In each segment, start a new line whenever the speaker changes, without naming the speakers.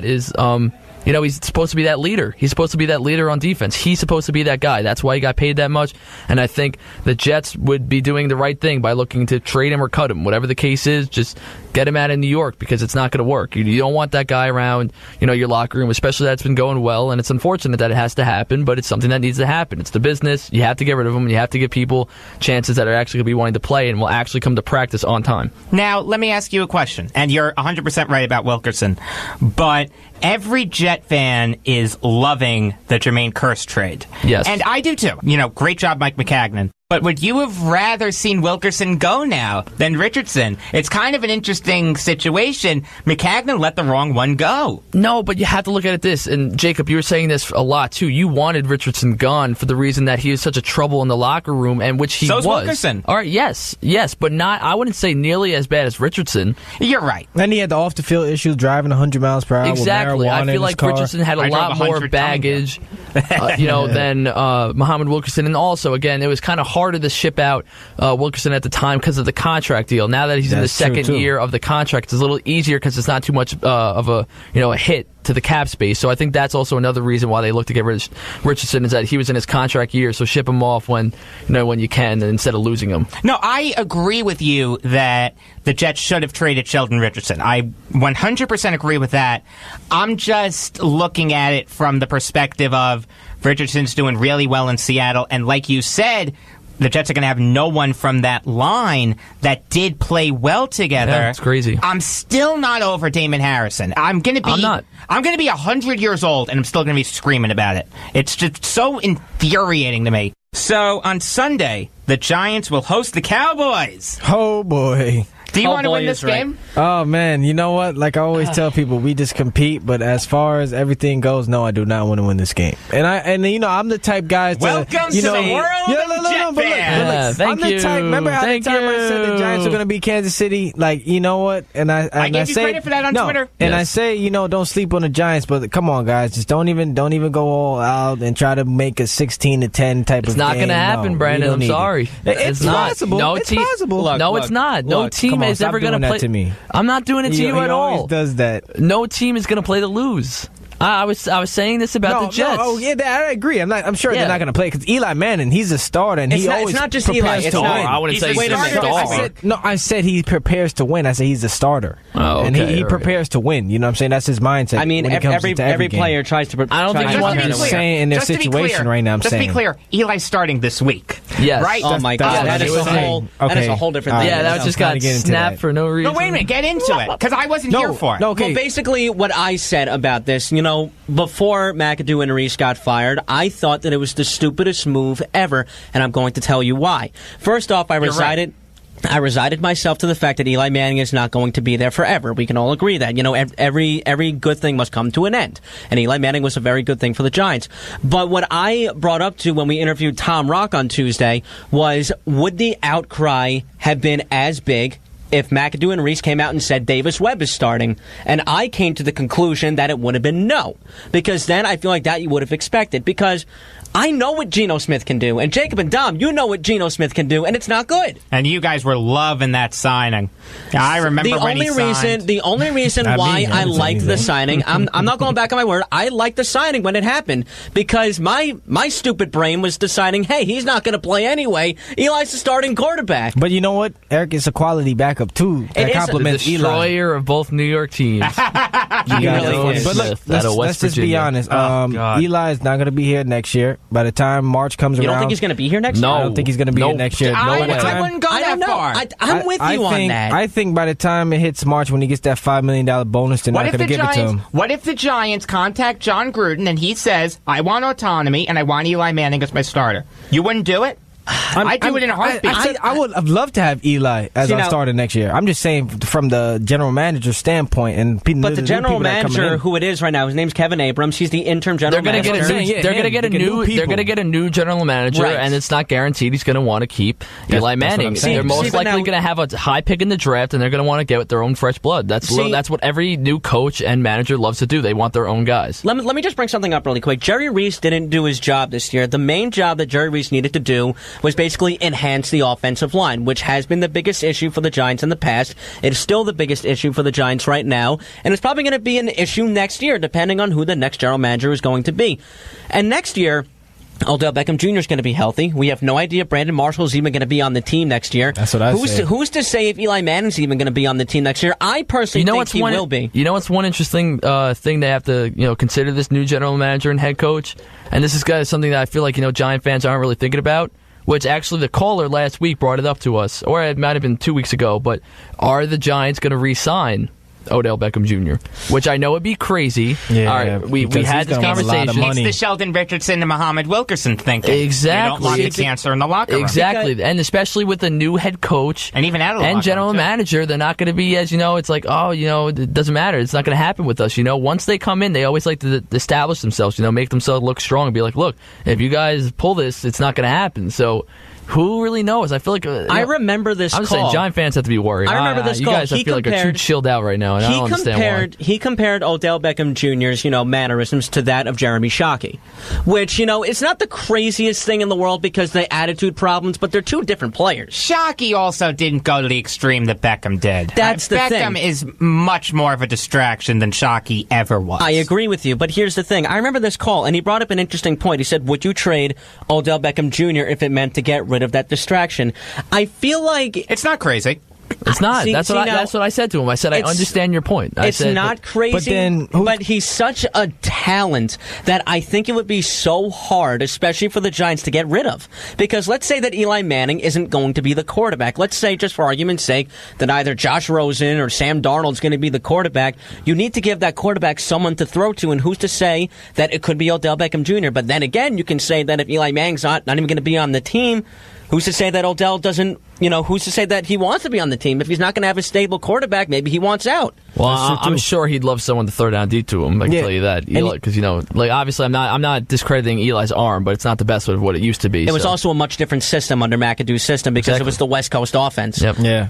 is, he's supposed to be that leader. He's supposed to be that leader on defense. He's supposed to be that guy. That's why he got paid that much. And I think the Jets would be doing the right thing by looking to trade him or cut him. Whatever the case is, just get him out of New York because it's not going to work. You don't want that guy around, your locker room, especially that's been going well. And it's unfortunate that it has to happen, but it's something that needs to happen. It's the business. You have to get rid of him. You have to give people chances that are actually going to be wanting to play and will actually come to practice on time.
Now, let me ask you a question. And you're 100% right about Wilkerson. But every Jet fan is loving the Jermaine Kearse trade.
Yes.
And I do too. Great job, Mike McCagnon. But would you have rather seen Wilkerson go now than Richardson? It's kind of an interesting situation. McCagnon let the wrong one go.
No, but you have to look at it this. And Jacob, you were saying this a lot too. You wanted Richardson gone for the reason that he was such a trouble in the locker room, and which he was.
So's Wilkerson.
All right, yes, but not. I wouldn't say nearly as bad as Richardson.
You're right.
And he had the off the field issues, driving 100 miles per hour.
Exactly.
With marijuana
I feel like Richardson had a lot more baggage, than Muhammad Wilkerson. And also, again, it was kind of harder to ship out Wilkerson at the time because of the contract deal. Now that he's in the second year of the contract, it's a little easier because it's not too much of a hit to the cap space. So I think that's also another reason why they look to get rid of Richardson, is that he was in his contract year, so ship him off when you can instead of losing him.
No, I agree with you that the Jets should have traded Sheldon Richardson. I 100% agree with that. I'm just looking at it from the perspective of Richardson's doing really well in Seattle, and like you said, the Jets are going to have no one from that line that did play well together.
Yeah, it's crazy.
I'm still not over Damon Harrison. I'm going to be 100 years old, and I'm still going to be screaming about it. It's just so infuriating to me. So on Sunday, the Giants will host the Cowboys.
Oh, boy.
Do you want to win this game?
Oh, man. You know what? Like I always tell people, we just compete. But as far as everything goes, no, I do not want to win this game. And I'm the type guy to...
Welcome to the world of Jet fans.
Thank you.
Remember how the time I said the Giants are going to beat Kansas City? Like, you know what? And I
gave you credit for that on Twitter.
And I say, don't sleep on the Giants. But come on, guys. Just don't even go all out and try to make a 16-10 type of game.
It's not going to happen, Brandon. I'm sorry.
It's possible.
No
it's
team,
possible.
No, it's not. No team is ever going to play.
To me.
I'm not doing it to you at all.
He always does that.
No team is going to play to lose. I was saying this about the Jets.
I agree. I'm sure they're not going to play because Eli Manning, he's a starter, and
it's not just Eli.
It's to win.
I wouldn't say he's a starter.
I said he prepares to win. I said he's a starter, and he prepares to win. You know what I'm saying? That's his mindset.
I mean, every player tries to.
I don't think he wants
to saying in their situation right now.
Just to be clear, Eli's starting this week.
Yes.
Right?
Oh my God, that is a whole different thing.
Yeah, that just got snapped for no reason.
No, wait a minute, get into it because I wasn't here for it.
Well, basically, what I said about this, before McAdoo and Reese got fired, I thought that it was the stupidest move ever, and I'm going to tell you why. First off, I resigned myself to the fact that Eli Manning is not going to be there forever. We can all agree that. Every good thing must come to an end. And Eli Manning was a very good thing for the Giants. But what I brought up to when we interviewed Tom Rock on Tuesday was, would the outcry have been as big if McAdoo and Reese came out and said Davis Webb is starting? And I came to the conclusion that it would have been no. Because then I feel like that you would have expected. Because I know what Geno Smith can do. And Jacob and Dom, you know what Geno Smith can do, and it's not good.
And you guys were loving that signing. I remember when he signed.
The only reason why I liked the signing, I'm not going back on my word, I liked the signing when it happened. Because my stupid brain was deciding, hey, he's not going to play anyway. Eli's the starting quarterback.
But you know what? Eric is a quality backup, too. That complements
Eli. The destroyer of both New York teams.
He really is.
But look, let's just be honest. Eli is not going to be here next year. By the time March comes around...
You don't think he's going to be here next year?
No. I don't think he's going to be here next year.
I wouldn't go that far.
I'm with you on that.
I think by the time it hits March, when he gets that $5 million bonus, they're not going to give it to him.
What if the Giants contact John Gruden and he says, I want autonomy and I want Eli Manning as my starter? You wouldn't do it? I'd do it in a heartbeat.
I would have loved to have Eli as our starter next year. I'm just saying from the general manager standpoint.
But the general manager, who it is right now, his name's Kevin Abrams. He's the interim general manager.
They're going to get a new general manager, and it's not guaranteed he's going to want to keep Eli Manning. They're most likely going to have a high pick in the draft, and they're going to want to get their own fresh blood. That's what every new coach and manager loves to do. They want their own guys.
Let me just bring something up really quick. Jerry Reese didn't do his job this year. The main job that Jerry Reese needed to do was basically enhance the offensive line, which has been the biggest issue for the Giants in the past. It's still the biggest issue for the Giants right now, and it's probably going to be an issue next year, depending on who the next general manager is going to be. And next year, Odell Beckham Jr. is going to be healthy. We have no idea Brandon Marshall is even going to be on the team next year.
That's what I say.
Who's to say if Eli Manning's even going to be on the team next year? I personally think he will be.
You know what's one interesting thing they have to consider this new general manager and head coach? And this is something that I feel like Giant fans aren't really thinking about, which actually the caller last week brought it up to us, or it might have been 2 weeks ago, but are the Giants going to re-sign Odell Beckham Jr., which I know would be crazy.
Yeah,
all right, we had this conversation.
It's the Sheldon Richardson and Muhammad Wilkerson thinking.
Exactly.
You don't want the cancer in the locker room.
Exactly. And especially with the new head coach
and even out of the
and
locker
general
room,
manager, they're not going to be as, it's like, it doesn't matter. It's not going to happen with us. Once they come in, they always like to establish themselves, make themselves look strong and be like, look, if you guys pull this, it's not going to happen. So who really knows? I feel like
I remember this.
I'm saying Giant fans have to be worried.
I remember this
you
call.
guys, I feel like, are too chilled out right now, and I don't understand why.
He compared Odell Beckham Jr.'s, mannerisms to that of Jeremy Shockey, which, it's not the craziest thing in the world because they attitude problems, but they're two different players.
Shockey also didn't go to the extreme that Beckham did.
That's the thing.
Beckham is much more of a distraction than Shockey ever was.
I agree with you, but here's the thing. I remember this call, and he brought up an interesting point. He said, would you trade Odell Beckham Jr. if it meant to get rid of that distraction? I feel like
it's not crazy.
It's not. That's what I said to him. I said, I understand your point.
It's not crazy, but he's such a talent that I think it would be so hard, especially for the Giants, to get rid of. Because let's say that Eli Manning isn't going to be the quarterback. Let's say, just for argument's sake, that either Josh Rosen or Sam Darnold's going to be the quarterback. You need to give that quarterback someone to throw to, and who's to say that it could be Odell Beckham Jr.? But then again, you can say that if Eli Manning's not even going to be on the team, who's to say that Odell doesn't, who's to say that he wants to be on the team? If he's not going to have a stable quarterback, maybe he wants out.
Well, I'm sure he'd love someone to throw down deep to him. I can tell you that, because obviously I'm not discrediting Eli's arm, but it's not the best of what it used to be.
It was also a much different system under McAdoo's system because it was the West Coast offense,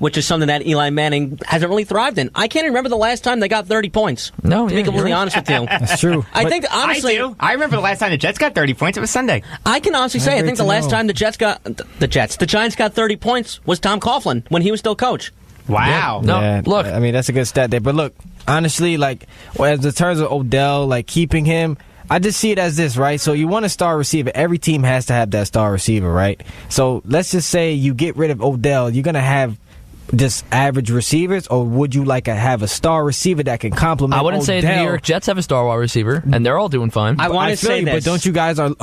which is something that Eli Manning hasn't really thrived in. I can't remember the last time they got 30 points.
No,
to be completely honest with you,
that's true.
I think honestly,
I do. I remember the last time the Jets got 30 points. It was Sunday.
I can honestly say I think the last time the Giants got 30 points was Tom Coughlin when he was still coach.
Wow.
No, look.
I mean, that's a good stat there. But look, honestly, as in terms of Odell, keeping him, I just see it as this, right? So you want a star receiver. Every team has to have that star receiver, right? So let's just say you get rid of Odell. You're going to have just average receivers, or would you have a star receiver that can complement
I wouldn't
Odell?
say the New York Jets have a star wide receiver, and they're all doing fine.
I want to say this.
But aren't you guys going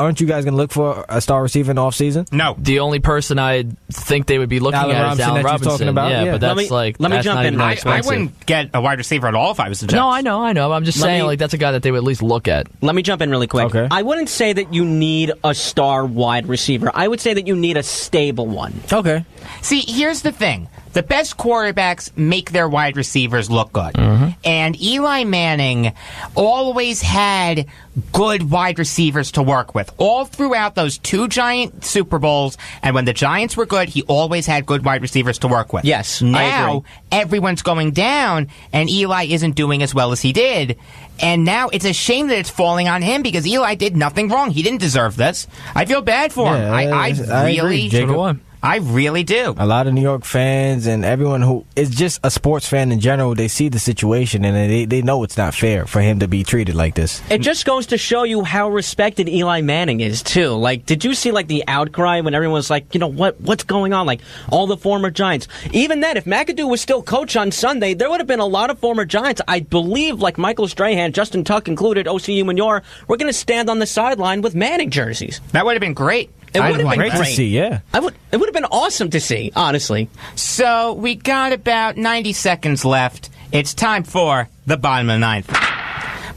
to look for a star receiver in the offseason?
No.
The only person I think they would be looking at is Allen Robinson.
Talking about?
Yeah, but that's
let me jump in.
I wouldn't get a wide receiver at all if I was the Jets.
No, I know. I'm just saying, that's a guy that they would at least look at.
Let me jump in really quick.
Okay.
I wouldn't say that you need a star wide receiver. I would say that you need a stable one.
Okay.
See, here's the thing. The best quarterbacks make their wide receivers look good. Mm-hmm. And Eli Manning always had good wide receivers to work with. All throughout those two Giant Super Bowls, and when the Giants were good, he always had good wide receivers to work with.
Yes,
now everyone's going down, and Eli isn't doing as well as he did. And now it's a shame that it's falling on him because Eli did nothing wrong. He didn't deserve this. I feel bad for him. I really
agree,
I really do.
A lot of New York fans and everyone who is just a sports fan in general, they see the situation and they know it's not fair for him to be treated like this.
It just goes to show you how respected Eli Manning is, too. Did you see, the outcry when everyone was like, what's going on? All the former Giants. Even then, if McAdoo was still coach on Sunday, there would have been a lot of former Giants. I believe, Michael Strahan, Justin Tuck included, OCU Manure, we're going to stand on the sideline with Manning jerseys.
That would have been great.
It would have been
great to see, yeah.
It would have been awesome to see, honestly.
So we got about 90 seconds left. It's time for the bottom of the ninth.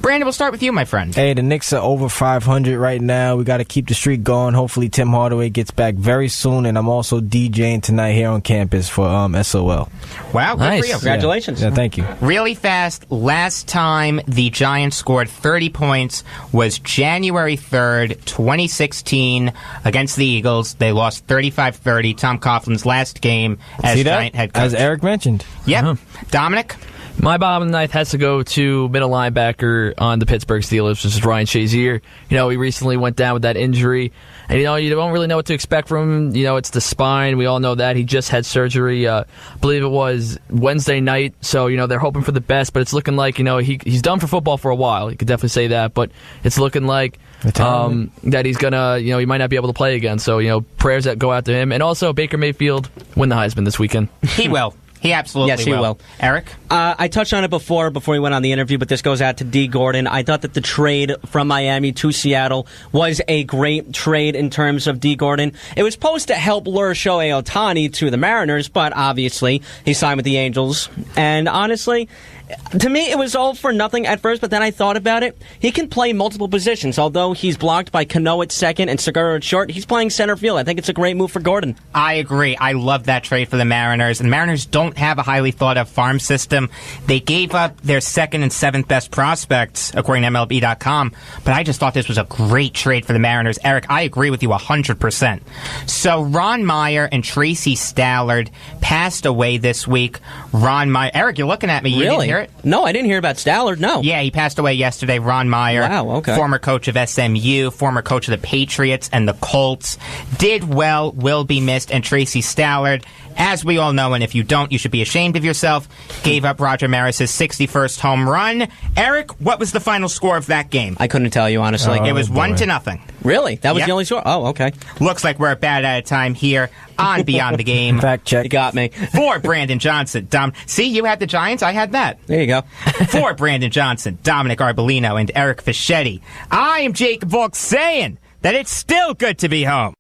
Brandon, we'll start with you, my friend.
Hey, the Knicks are over 500 right now. We got to keep the streak going. Hopefully Tim Hardaway gets back very soon, and I'm also DJing tonight here on campus for SOL.
Wow, good
nice.
for you.
Congratulations.
Yeah, thank you.
Really fast, last time the Giants scored 30 points was January 3rd, 2016 against the Eagles. They lost 35-30. Tom Coughlin's last game as Giant head coach.
As Eric mentioned.
Yep. Dominic?
My bottom of the ninth has to go to middle linebacker on the Pittsburgh Steelers, which is Ryan Shazier. He recently went down with that injury, and you don't really know what to expect from him. It's the spine. We all know that. He just had surgery, I believe it was Wednesday night, so they're hoping for the best, but it's looking like he's done for football for a while. You could definitely say that, but it's looking like that he's gonna he might not be able to play again. So prayers that go out to him, and also Baker Mayfield win the Heisman this weekend.
He will. He absolutely
yes, he will.
Eric?
I touched on it before he went on the interview, but this goes out to D. Gordon. I thought that the trade from Miami to Seattle was a great trade in terms of D. Gordon. It was supposed to help lure Shohei Ohtani to the Mariners, but obviously he signed with the Angels. And honestly, to me, it was all for nothing at first, but then I thought about it. He can play multiple positions. Although he's blocked by Cano at second and Segura at short, he's playing center field. I think it's a great move for Gordon.
I agree. I love that trade for the Mariners. And the Mariners don't have a highly thought-of farm system. They gave up their second and seventh best prospects, according to MLB.com, but I just thought this was a great trade for the Mariners. Eric, I agree with you 100%. So Ron Meyer and Tracy Stallard passed away this week. Ron Meyer... Eric, you're looking at me. You didn't hear it?
No, I didn't hear about Stallard, no.
Yeah, he passed away yesterday. Ron Meyer,
wow, okay.
Former coach of SMU, former coach of the Patriots and the Colts. Did well, will be missed. And Tracy Stallard, as we all know, and if you don't, you should be ashamed of yourself, gave up Roger Maris's 61st home run. Eric, what was the final score of that game?
I couldn't tell you, honestly.
It was 1-0.
Really? That was the only score? Oh, okay.
Looks like we're about out of time here on Beyond the Game.
Fact check.
You got me.
For Brandon Johnson, see, you had the Giants, I had that.
There you go.
For Brandon Johnson, Dominic Arbolino, and Eric Fischetti, I am Jacob Valk saying that it's still good to be home.